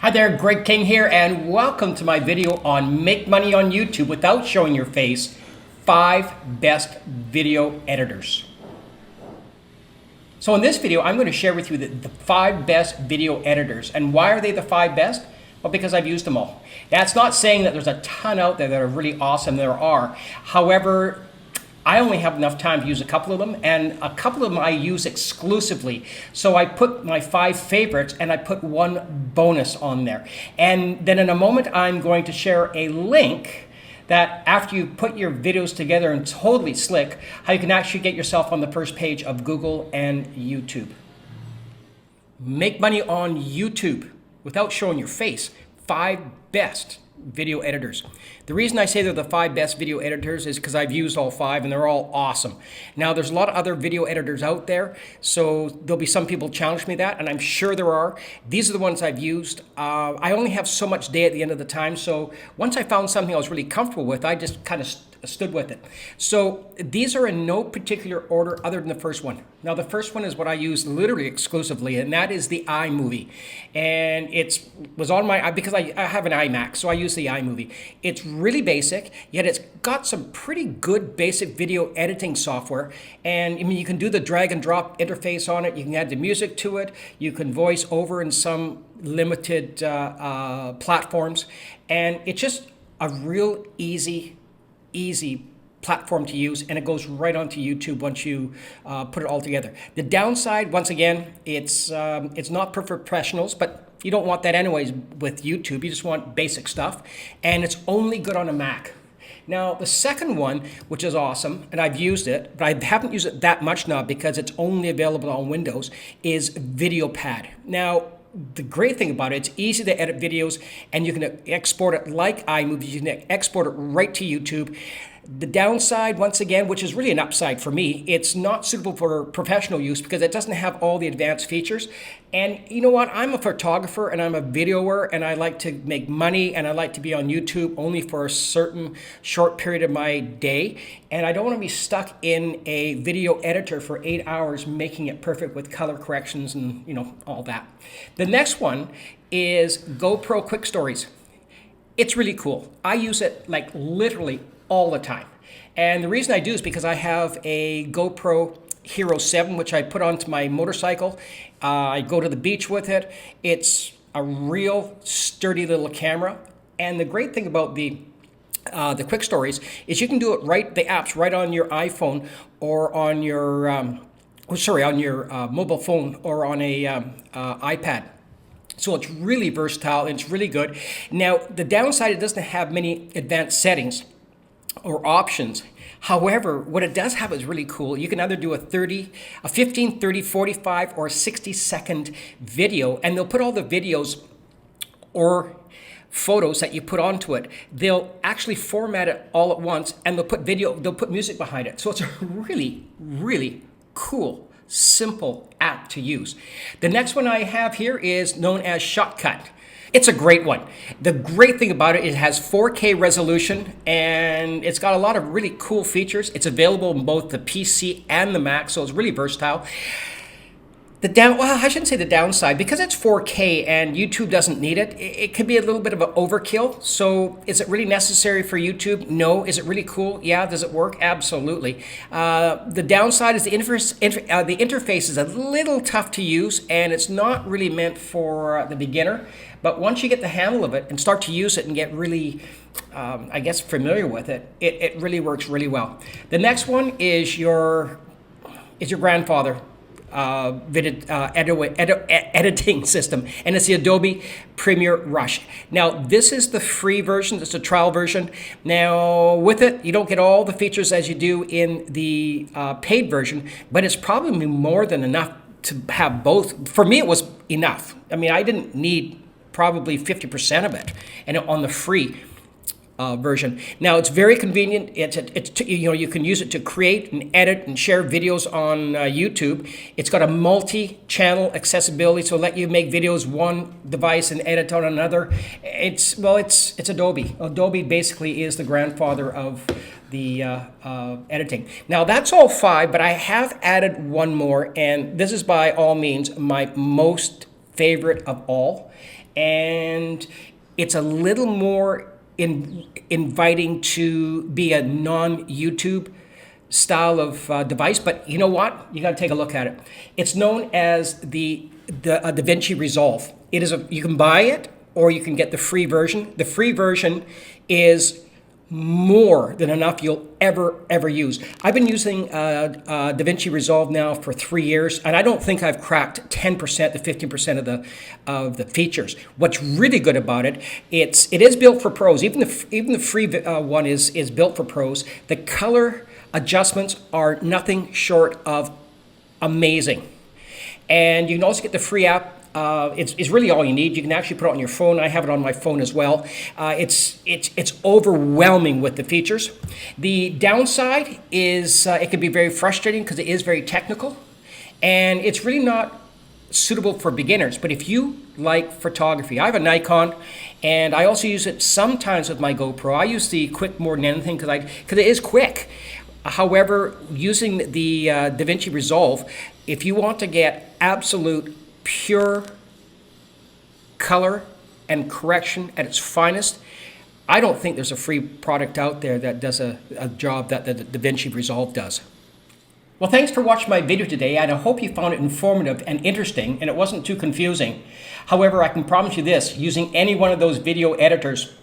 Hi there, Greg King here, and welcome to my video on Make Money on YouTube Without Showing Your Face, 5 Best Video Editors. So in this video, I'm going to share with you the 5 best video editors. And why are they the 5 best? Well, because I've used them all. That's not saying that there's a ton out there that are really awesome. There are. However, I only have enough time to use a couple of them, and a couple of them I use exclusively. So I put my 5 favorites and I put 1 bonus on there. And then in a moment, I'm going to share a link that after you put your videos together and totally slick, how you can actually get yourself on the first page of Google and YouTube. Make money on YouTube without showing your face. 5 best video editors. The reason I say they're the 5 best video editors is because I've used all 5 and they're all awesome. Now there's a lot of other video editors out there, so there'll be some people challenge me that, and I'm sure there are. These are the ones I've used. I only have so much day at the end of the time, so once I found something I was really comfortable with, I just kind of stood with it. So these are in no particular order other than the first one. Now the first one is what I use literally exclusively, and that is the iMovie. And was on my, because I have an iMac, so I use the iMovie. It's really basic, yet it's got some pretty good basic video editing software. And I mean, you can do the drag and drop interface on it. You can add the music to it. You can voice over in some limited platforms. And it's just a real easy platform to use, and it goes right onto YouTube once you put it all together. The downside, once again, it's not for professionals, but you don't want that anyways with YouTube. You just want basic stuff, and it's only good on a Mac. Now, the second one, which is awesome, and I've used it, but I haven't used it that much now because it's only available on Windows, is VideoPad. Now, the great thing about it, it's easy to edit videos, and you can export it like iMovie. You can export it right to YouTube. The downside, once again, which is really an upside for me, it's not suitable for professional use because it doesn't have all the advanced features. And you know what? I'm a photographer and I'm a videoer, and I like to make money, and I like to be on YouTube only for a certain short period of my day. And I don't want to be stuck in a video editor for 8 hours making it perfect with color corrections and all that. The next one is GoPro Quick Stories. It's really cool. I use it like literally all the time. And the reason I do is because I have a GoPro Hero 7, which I put onto my motorcycle. I go to the beach with it. It's a real sturdy little camera. And the great thing about the Quick Stories is you can do it the apps right on your iPhone or on your, on your mobile phone or on a iPad. So it's really versatile and it's really good. Now, the downside, it doesn't have many advanced settings or options. However, what it does have is really cool. You can either do a 15, 30, 45, or 60-second video, and they'll put all the videos or photos that you put onto it. They'll actually format it all at once, and they'll put music behind it. So it's a really, really cool, simple app to use. The next one I have here is known as Shotcut. It's a great one. The great thing about it, it has 4K resolution, and it's got a lot of really cool features. It's available in both the PC and the Mac, so it's really versatile. I shouldn't say the downside, because it's 4K and YouTube doesn't need it. It could be a little bit of an overkill. So is it really necessary for YouTube? No. Is it really cool? Yeah. Does it work? Absolutely. The downside is the interface is a little tough to use, and it's not really meant for the beginner. But once you get the handle of it and start to use it and get really, familiar with it, it really works really well. The next one is your grandfather editing system, and it's the Adobe Premiere Rush. Now, this is the free version. It's a trial version. Now, with it, you don't get all the features as you do in the paid version, but it's probably more than enough to have both. For me, it was enough. I mean, I didn't need probably 50% of it, and on the free version. Now, it's very convenient. You can use it to create and edit and share videos on YouTube. It's got a multi-channel accessibility, so let you make videos one device and edit on another. It's Adobe. Adobe basically is the grandfather of the editing. Now, that's all 5, but I have added one more, and this is by all means my most favorite of all. And it's a little more inviting to be a non-YouTube style of device, but you know what? You got to take a look at it. It's known as the DaVinci Resolve. It is you can buy it or you can get the free version. The free version is more than enough you'll ever use. I've been using DaVinci Resolve now for 3 years, and I don't think I've cracked 10% to 15% of the features. What's really good about it, it is built for pros. Even the free one is built for pros. The color adjustments are nothing short of amazing, and you can also get the free app. It's really all you need. You can actually put it on your phone. I have it on my phone as well. It's overwhelming with the features. The downside is it can be very frustrating because it is very technical, and it's really not suitable for beginners. But if you like photography, I have a Nikon, and I also use it sometimes with my GoPro. I use the quick more than anything because it is quick. However, using the DaVinci Resolve, if you want to get absolute pure color and correction at its finest, I don't think there's a free product out there that does a job that the DaVinci Resolve does. Well, thanks for watching my video today, and I hope you found it informative and interesting and it wasn't too confusing. However, I can promise you this, using any one of those video editors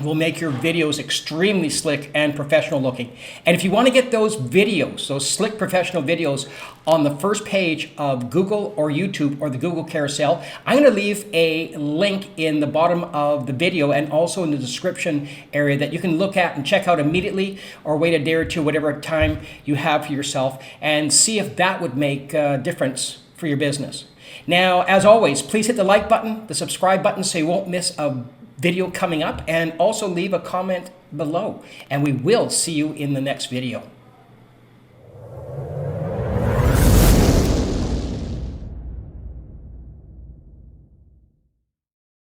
will make your videos extremely slick and professional looking. And if you want to get those videos, those slick professional videos on the first page of Google or YouTube or the Google carousel, I'm going to leave a link in the bottom of the video and also in the description area that you can look at and check out immediately or wait a day or two, whatever time you have for yourself, and see if that would make a difference for your business. Now, as always, please hit the like button, the subscribe button so you won't miss a video coming up, and also leave a comment below, and we will see you in the next video.